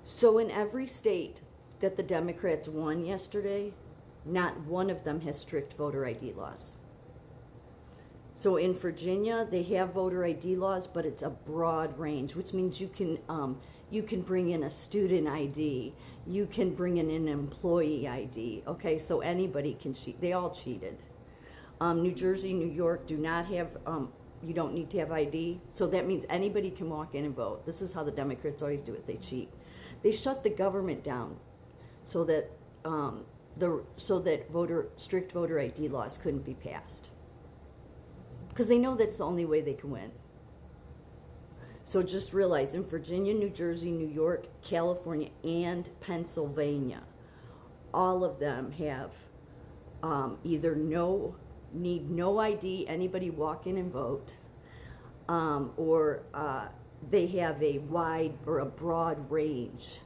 So in every state that the Democrats won yesterday, not one of them has strict voter ID laws. So in Virginia, they have voter ID laws, but it's a broad range, which means you can bring in a student ID, you can bring in an employee ID. Okay, so anybody can cheat. They all cheated. New Jersey, New York do not have. You don't need to have ID, so that means anybody can walk in and vote. This is how the Democrats always do it. They cheat. They shut the government down, so that strict voter ID laws couldn't be passed, because they know that's the only way they can win. So just realize in Virginia, New Jersey, New York, California, and Pennsylvania, all of them have either need no ID, anybody walk in and vote, or they have a wide or a broad range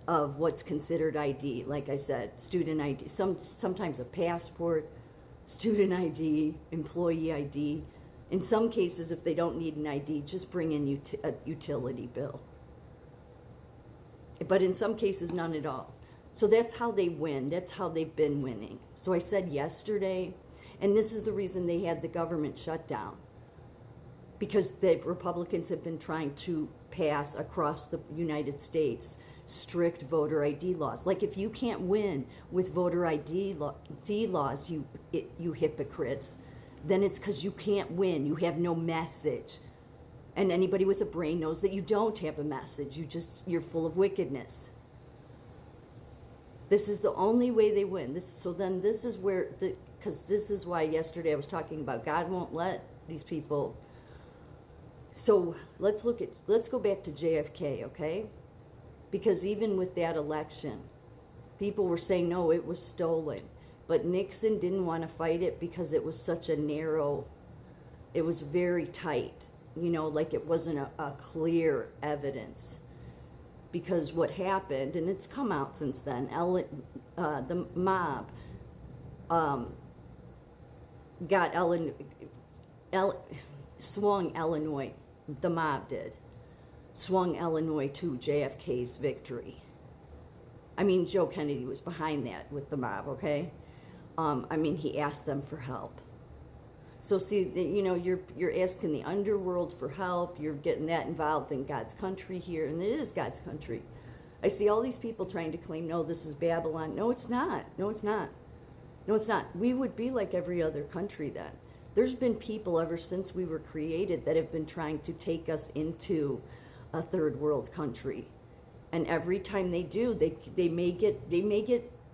of what's considered ID. Like I said, student ID, sometimes a passport, student ID, employee ID. In some cases, if they don't need an ID, just bring in a utility bill. But in some cases, none at all. So that's how they win. That's how they've been winning. So I said yesterday, and this is the reason they had the government shut down, because the Republicans have been trying to pass across the United States strict voter ID laws. Like, if you can't win with voter ID laws, you hypocrites, then it's because you can't win. You have no message. And anybody with a brain knows that you don't have a message. You're full of wickedness. This is the only way they win. This is where, because this is why yesterday I was talking about God won't let these people. So let's go back to JFK, okay? Because even with that election, people were saying, no, it was stolen. But Nixon didn't want to fight it because it was such a narrow, it was very tight, like it wasn't a clear evidence. Because what happened, and it's come out since then, the mob swung Illinois, the mob did, swung Illinois to JFK's victory. I mean, Joe Kennedy was behind that with the mob, okay? He asked them for help. So see, you're asking the underworld for help. You're getting that involved in God's country here, and it is God's country. I see all these people trying to claim, no, this is Babylon. No, it's not. No, it's not. No, it's not. We would be like every other country then. There's been people ever since we were created that have been trying to take us into a third world country. And every time they do, they may get,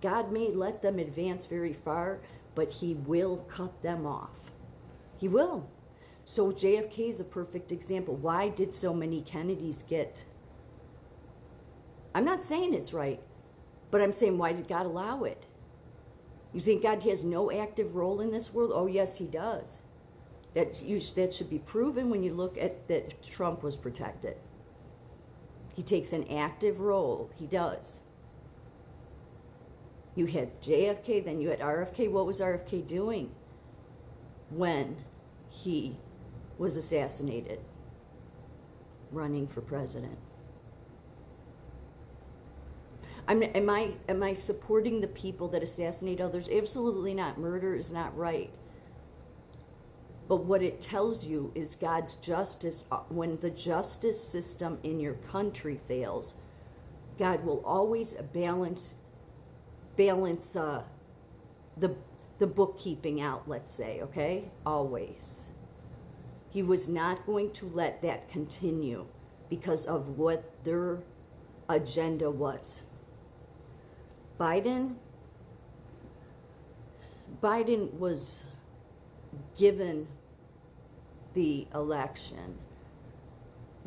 God may let them advance very far, but he will cut them off. He will. So JFK is a perfect example. Why did so many Kennedys get? I'm not saying it's right, but I'm saying, why did God allow it? You think God has no active role in this world? Oh, yes, he does. That should be proven when you look at that Trump was protected. He takes an active role. He does. You had JFK, then you had RFK. What was RFK doing when he was assassinated? Running for president. Am I supporting the people that assassinate others? Absolutely not. Murder is not right. But what it tells you is God's justice. When the justice system in your country fails, God will always balance the bookkeeping out, let's say, okay? Always. He was not going to let that continue because of what their agenda was. Biden was given the election,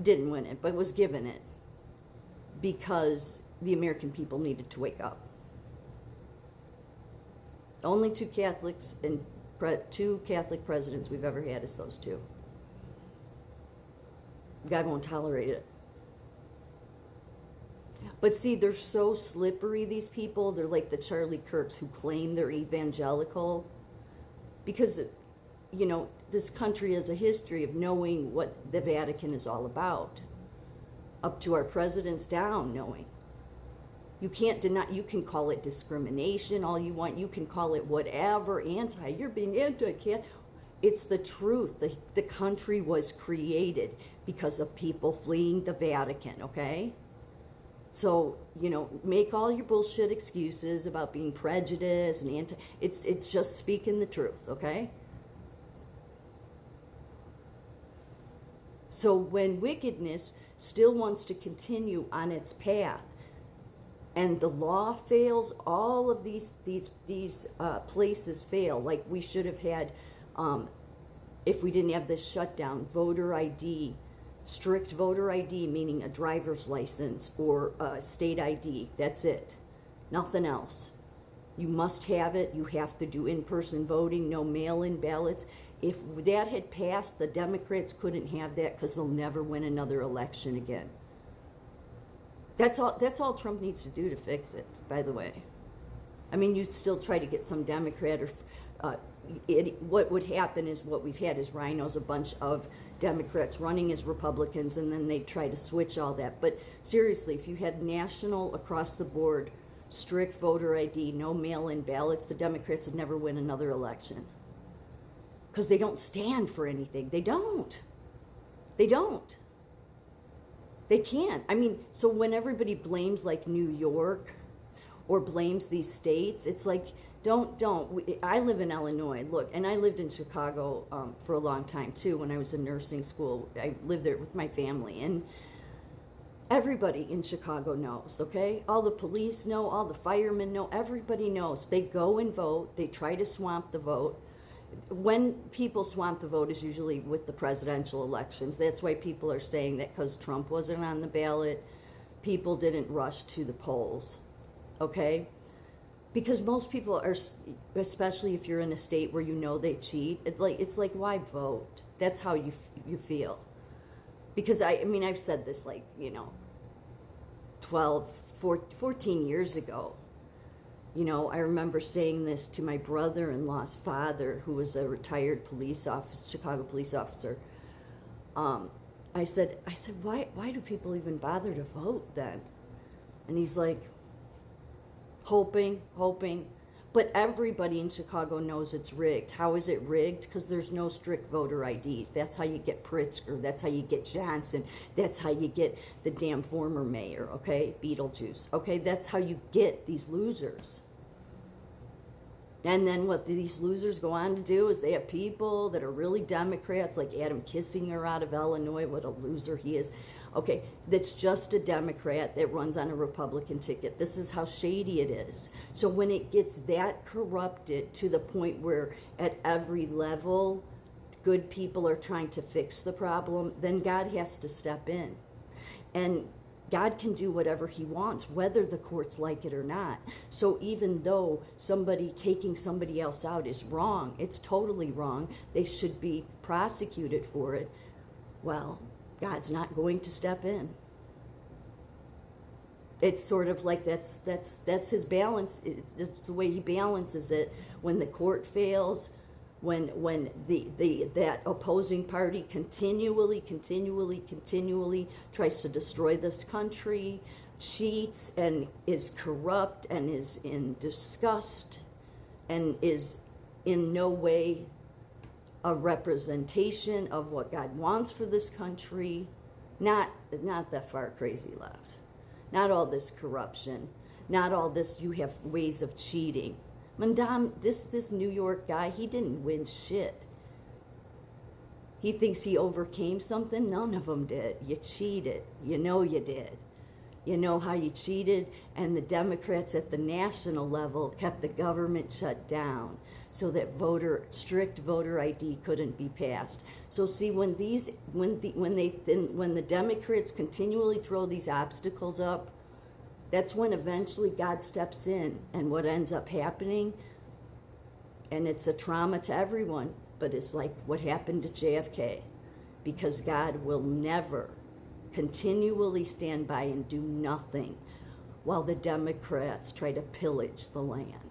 didn't win it, but was given it because the American people needed to wake up. Only two Catholic presidents we've ever had is those two. God won't tolerate it. But see, they're so slippery, these people. They're like the Charlie Kirks who claim they're evangelical. Because, this country has a history of knowing what the Vatican is all about. up to our presidents down, knowing. You can't deny, you can call it discrimination all you want, you can call it whatever, you're being anti-cat. It's the truth. The country was created because of people fleeing the Vatican, okay? So, make all your bullshit excuses about being prejudiced and it's just speaking the truth, okay? So when wickedness still wants to continue on its path, and the law fails, all of these places fail. Like we should have had, if we didn't have this shutdown, voter ID, strict voter ID, meaning a driver's license or a state ID. That's it. Nothing else. You must have it. You have to do in-person voting, no mail-in ballots. If that had passed, the Democrats couldn't have that because they'll never win another election again. That's all Trump needs to do to fix it, by the way. I mean, you'd still try to get some Democrat or what would happen is what we've had is rhinos, a bunch of Democrats running as Republicans, and then they try to switch all that. But seriously, if you had national, across the board, strict voter ID, no mail-in ballots, the Democrats would never win another election. Because they don't stand for anything. They don't. They don't. They can't. I mean, so when everybody blames like New York or blames these states, it's like, don't. I live in Illinois, look, and I lived in Chicago for a long time too when I was in nursing school. I lived there with my family, and everybody in Chicago knows, okay? All the police know, all the firemen know, everybody knows. They go and vote, they try to swamp the vote. When people swamp the vote is usually with the presidential elections. That's why people are saying that because Trump wasn't on the ballot, people didn't rush to the polls, okay? Because most people are, especially if you're in a state where you know they cheat, it's like why vote? That's how you feel. Because I've said this 14 years ago. I remember saying this to my brother-in-law's father, who was a retired Chicago police officer. I said, why do people even bother to vote then? And he's like, hoping. But everybody in Chicago knows it's rigged. How is it rigged? Because there's no strict voter IDs. That's how you get Pritzker. That's how you get Johnson. That's how you get the damn former mayor, okay? Beetlejuice, okay? That's how you get these losers. And then what these losers go on to do is they have people that are really Democrats, like Adam Kissinger out of Illinois. What a loser he is. Okay, that's just a Democrat that runs on a Republican ticket. This is how shady it is. So when it gets that corrupted to the point where at every level good people are trying to fix the problem, then God has to step in. And God can do whatever he wants, whether the courts like it or not. So even though somebody taking somebody else out is wrong, it's totally wrong, they should be prosecuted for it, well, God's not going to step in. It's sort of like that's his balance. It's the way he balances it. When the court fails, when that opposing party continually tries to destroy this country, cheats and is corrupt and is in disgust and is in no way a representation of what God wants for this country, not that far crazy left. Not all this corruption, not all this you have ways of cheating. Mandam, this New York guy, he didn't win shit. He thinks he overcame something. None of them did. You cheated. You know you did. You know how you cheated, and the Democrats at the national level kept the government shut down so that strict voter ID couldn't be passed. So see, when the Democrats continually throw these obstacles up, that's when eventually God steps in, and what ends up happening, and it's a trauma to everyone, but it's like what happened to JFK, because God will never continually stand by and do nothing while the Democrats try to pillage the land.